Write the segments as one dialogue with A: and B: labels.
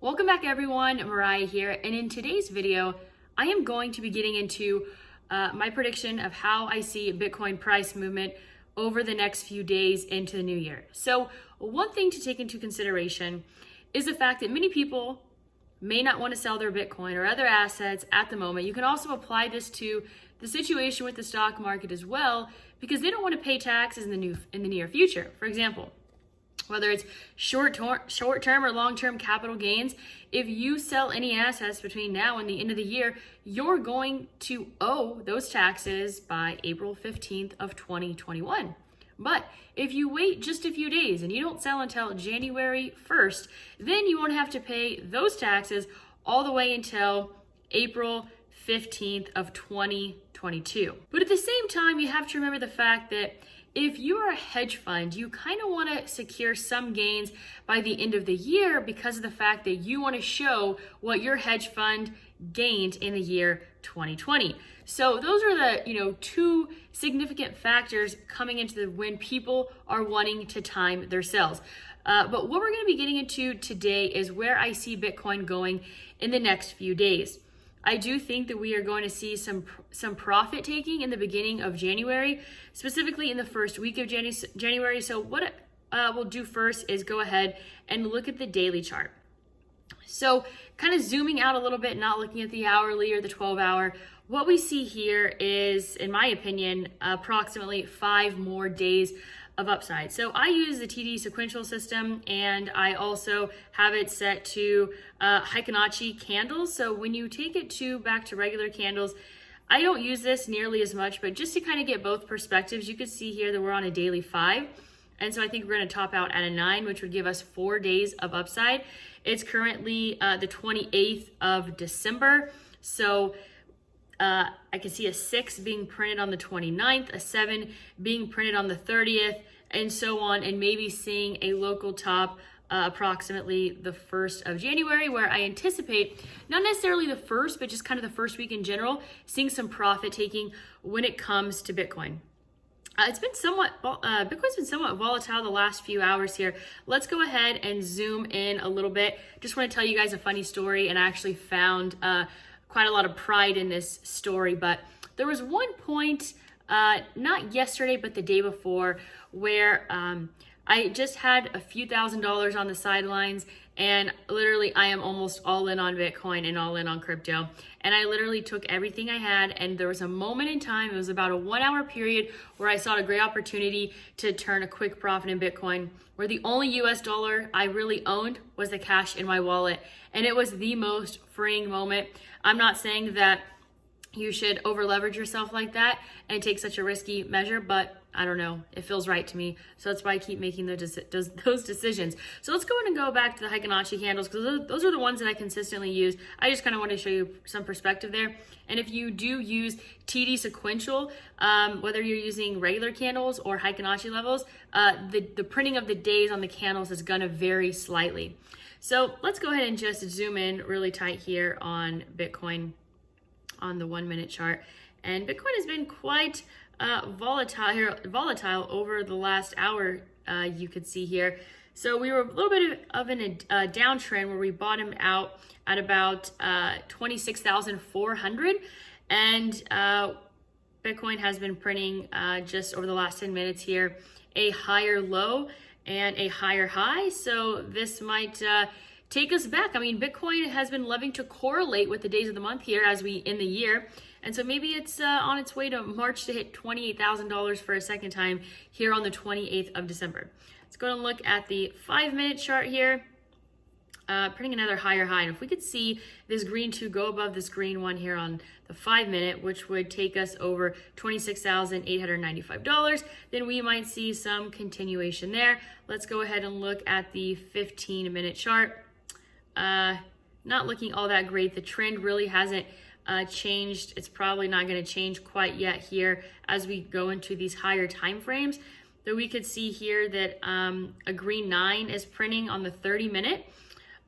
A: Welcome back everyone, Mariah here, and in today's video, I am going to be getting into my prediction of how I see Bitcoin price movement over the next few days into the new year. So one thing to take into consideration is the fact that many people may not want to sell their Bitcoin or other assets at the moment. You can also apply this to the situation with the stock market as well, because they don't want to pay taxes in the near future. For example, whether it's short-term or long-term capital gains, if you sell any assets between now and the end of the year, you're going to owe those taxes by April 15th of 2021. But if you wait just a few days and you don't sell until January 1st, then you won't have to pay those taxes all the way until April 15th of 2022. But at the same time, you have to remember the fact that if you are a hedge fund, you kind of want to secure some gains by the end of the year because of the fact that you want to show what your hedge fund gained in the year 2020. So those are the two significant factors coming into when people are wanting to time their sales. But what we're going to be getting into today is where I see Bitcoin going in the next few days. I do think that we are going to see some profit taking in the beginning of January, specifically in the first week of January. So what we'll do first is go ahead and look at the daily chart. So kind of zooming out a little bit, not looking at the hourly or the 12-hour, what we see here is, in my opinion, approximately 5 more days of upside. So I use the TD sequential system, and I also have it set to Fibonacci candles. So when you take it back to regular candles, I don't use this nearly as much, but just to kind of get both perspectives, you can see here that we're on a daily 5. And so I think we're going to top out at a 9, which would give us 4 days of upside. It's currently the 28th of December. So I can see a 6 being printed on the 29th, a 7 being printed on the 30th, and so on, and maybe seeing a local top approximately the 1st of January, where I anticipate, not necessarily the first, but just kind of the first week in general, seeing some profit taking when it comes to Bitcoin. Bitcoin's been somewhat volatile the last few hours here. Let's go ahead and zoom in a little bit. Just want to tell you guys a funny story, and I actually found quite a lot of pride in this story, but there was one point, not yesterday, but the day before, where I just had a few $1,000s on the sidelines, and literally I am almost all in on Bitcoin and all in on crypto. And I literally took everything I had, and there was a moment in time, it was about a 1-hour period, where I saw a great opportunity to turn a quick profit in Bitcoin, where the only US dollar I really owned was the cash in my wallet. And it was the most freeing moment. I'm not saying that you should over leverage yourself like that and take such a risky measure, but I don't know, it feels right to me. So that's why I keep making those decisions. So let's go ahead and go back to the Fibonacci candles, because those are the ones that I consistently use. I just kind of want to show you some perspective there. And if you do use TD sequential, whether you're using regular candles or Fibonacci levels, the printing of the days on the candles is going to vary slightly. So let's go ahead and just zoom in really tight here on Bitcoin on the 1-minute chart. And Bitcoin has been quite volatile over the last hour, you could see here. So we were a little bit of a downtrend where we bottomed out at about 26,400, and Bitcoin has been printing just over the last 10 minutes here a higher low and a higher high. So this might take us back. I mean, Bitcoin has been loving to correlate with the days of the month here as we end the year. And so maybe it's on its way to March to hit $28,000 for a second time here on the 28th of December. Let's go and look at the 5-minute chart here. Printing another higher high. And if we could see this green 2 go above this green 1 here on the 5-minute, which would take us over $26,895, then we might see some continuation there. Let's go ahead and look at the 15-minute chart. Not looking all that great. The trend really hasn't changed. It's probably not going to change quite yet here as we go into these higher time frames. Though we could see here that a green 9 is printing on the 30-minute.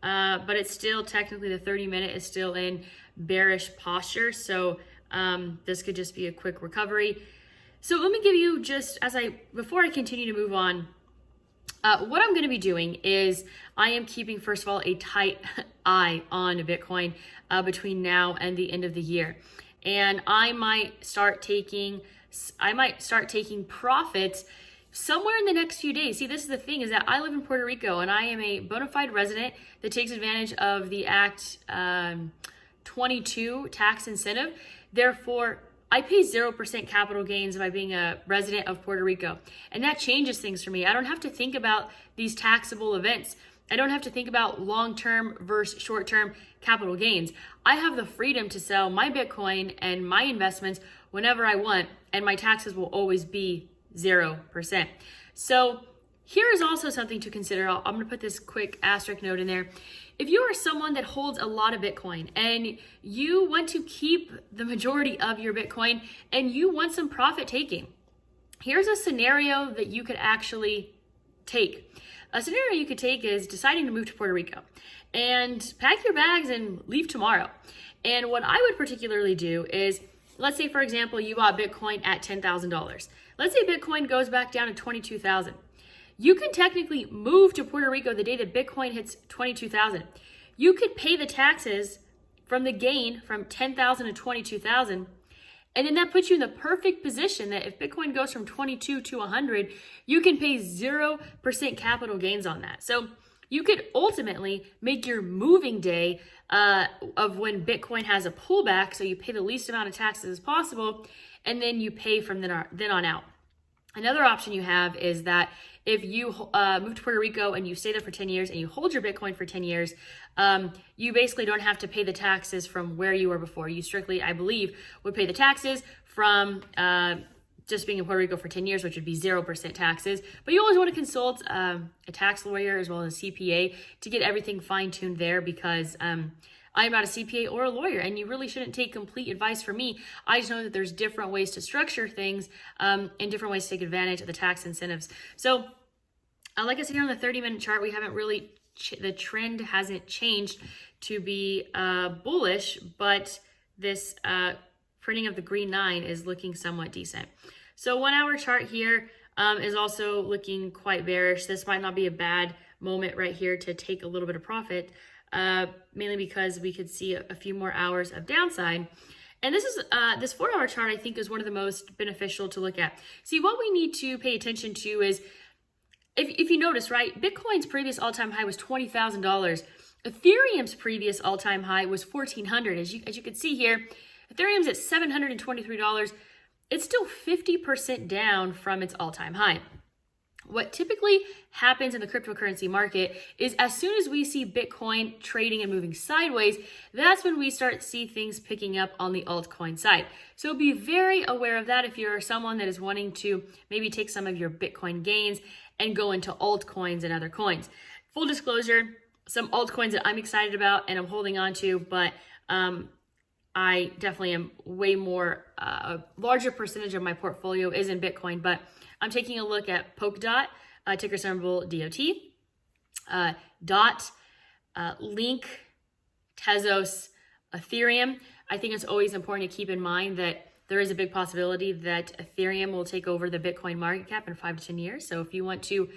A: But it's still technically, the 30-minute is still in bearish posture. So this could just be a quick recovery. So let me give you just, before I continue to move on, What I'm going to be doing is I am keeping, first of all, a tight eye on Bitcoin between now and the end of the year. And I might start taking profits somewhere in the next few days. See, this is the thing, is that I live in Puerto Rico and I am a bona fide resident that takes advantage of the Act 22 tax incentive. Therefore, I pay 0% capital gains by being a resident of Puerto Rico. And that changes things for me. I don't have to think about these taxable events. I don't have to think about long-term versus short-term capital gains. I have the freedom to sell my Bitcoin and my investments whenever I want, and my taxes will always be 0%. So here is also something to consider. I'm going to put this quick asterisk note in there. If you are someone that holds a lot of Bitcoin and you want to keep the majority of your Bitcoin and you want some profit taking, here's a scenario that you could actually take. A scenario you could take is deciding to move to Puerto Rico and pack your bags and leave tomorrow. And what I would particularly do is, let's say, for example, you bought Bitcoin at $10,000. Let's say Bitcoin goes back down to $22,000. You can technically move to Puerto Rico the day that Bitcoin hits $22,000. You could pay the taxes from the gain from $10,000 to $22,000. And then that puts you in the perfect position that if Bitcoin goes from 22 to 100, you can pay 0% capital gains on that. So you could ultimately make your moving day of when Bitcoin has a pullback, so you pay the least amount of taxes as possible, and then you pay from then on out. Another option you have is that if you move to Puerto Rico and you stay there for 10 years and you hold your Bitcoin for 10 years, you basically don't have to pay the taxes from where you were before. You strictly, I believe, would pay the taxes from just being in Puerto Rico for 10 years, which would be 0% taxes. But you always want to consult a tax lawyer as well as a CPA to get everything fine-tuned there, because I'm not a CPA or a lawyer, and you really shouldn't take complete advice from me. I just know that there's different ways to structure things and different ways to take advantage of the tax incentives. So like I said, here on the 30-minute chart, we haven't really, the trend hasn't changed to be bullish, but this printing of the green 9 is looking somewhat decent. So 1 hour chart here is also looking quite bearish. This might not be a bad moment right here to take a little bit of profit, mainly because we could see a few more hours of downside. And this is this 4 hour chart, I think, is one of the most beneficial to look at. See, what we need to pay attention to is, if you notice, right, Bitcoin's previous all-time high was $20,000. Ethereum's previous all-time high was $1,400. As you can see here, Ethereum's at $723. It's still 50% down from its all-time high. What typically happens in the cryptocurrency market is, as soon as we see Bitcoin trading and moving sideways, that's when we start to see things picking up on the altcoin side. So be very aware of that if you're someone that is wanting to maybe take some of your Bitcoin gains and go into altcoins and other coins. Full disclosure, some altcoins that I'm excited about and I'm holding on to, but I definitely am way more, a larger percentage of my portfolio is in Bitcoin, but I'm taking a look at Polkadot, ticker symbol DOT, DOT, Link, Tezos, Ethereum. I think it's always important to keep in mind that there is a big possibility that Ethereum will take over the Bitcoin market cap in 5 to 10 years. So if you want to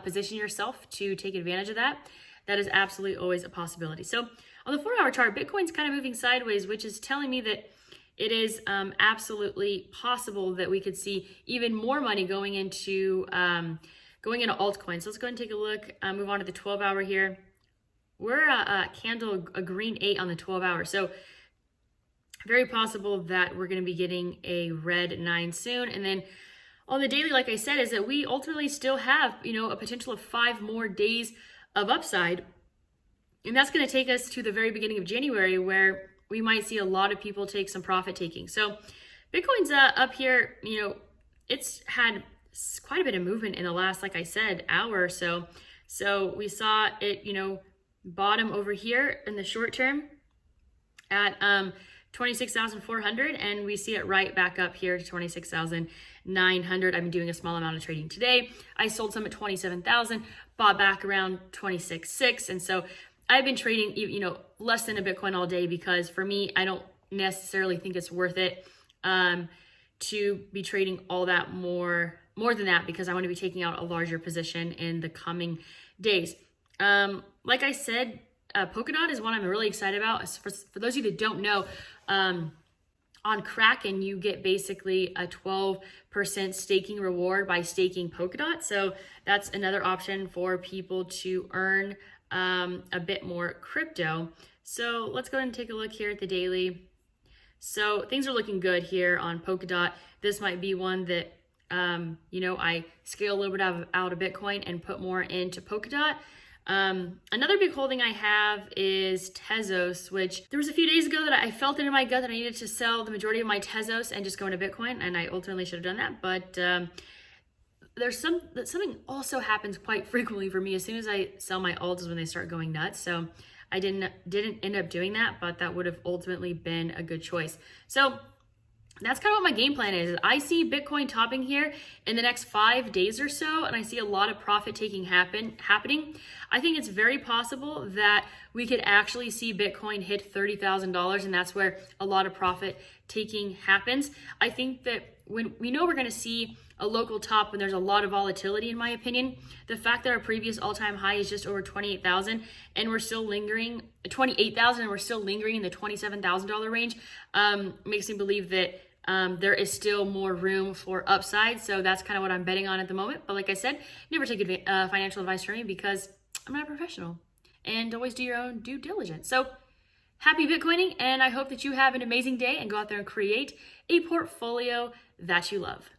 A: position yourself to take advantage of that, that is absolutely always a possibility. So on the 4 hour chart, Bitcoin's kind of moving sideways, which is telling me that it is absolutely possible that we could see even more money going into altcoins. So let's go ahead and take a look, move on to the 12 hour here. We're a candle, a green 8 on the 12 hour. So very possible that we're going to be getting a red 9 soon. And then on the daily, like I said, is that we ultimately still have, a potential of 5 more days of upside. And that's going to take us to the very beginning of January, where we might see a lot of people take some profit taking. So Bitcoin's up here, it's had quite a bit of movement in the last, like I said, hour or so. So we saw it, bottom over here in the short term at 26,400, and we see it right back up here to 26,900. I've been doing a small amount of trading today. I sold some at 27,000, bought back around 26,600, and so I've been trading, less than a Bitcoin all day, because for me, I don't necessarily think it's worth it to be trading all that more than that, because I want to be taking out a larger position in the coming days. Like I said, Polkadot is one I'm really excited about. For those of you that don't know, on Kraken, you get basically a 12% staking reward by staking Polkadot. So that's another option for people to earn a bit more crypto. So let's go ahead and take a look here at the daily. So things are looking good here on Polkadot. This might be one that, I scale a little bit out of Bitcoin and put more into Polkadot. Another big holding I have is Tezos, which there was a few days ago that I felt it in my gut that I needed to sell the majority of my Tezos and just go into Bitcoin, and I ultimately should have done that. But there's something also happens quite frequently for me. As soon as I sell my alts is when they start going nuts. So I didn't end up doing that, but that would have ultimately been a good choice. So that's kind of what my game plan is. I see Bitcoin topping here in the next 5 days or so, and I see a lot of profit taking happening. I think it's very possible that we could actually see Bitcoin hit $30,000, and that's where a lot of profit taking happens. I think that when we know we're going to see a local top when there's a lot of volatility, in my opinion, the fact that our previous all-time high is just over 28,000 and we're still lingering 28,000 and we're still lingering in the $27,000 range makes me believe that there is still more room for upside. So that's kind of what I'm betting on at the moment. But like I said, never take financial advice from me because I'm not a professional, and always do your own due diligence. So happy Bitcoining, and I hope that you have an amazing day and go out there and create a portfolio that you love.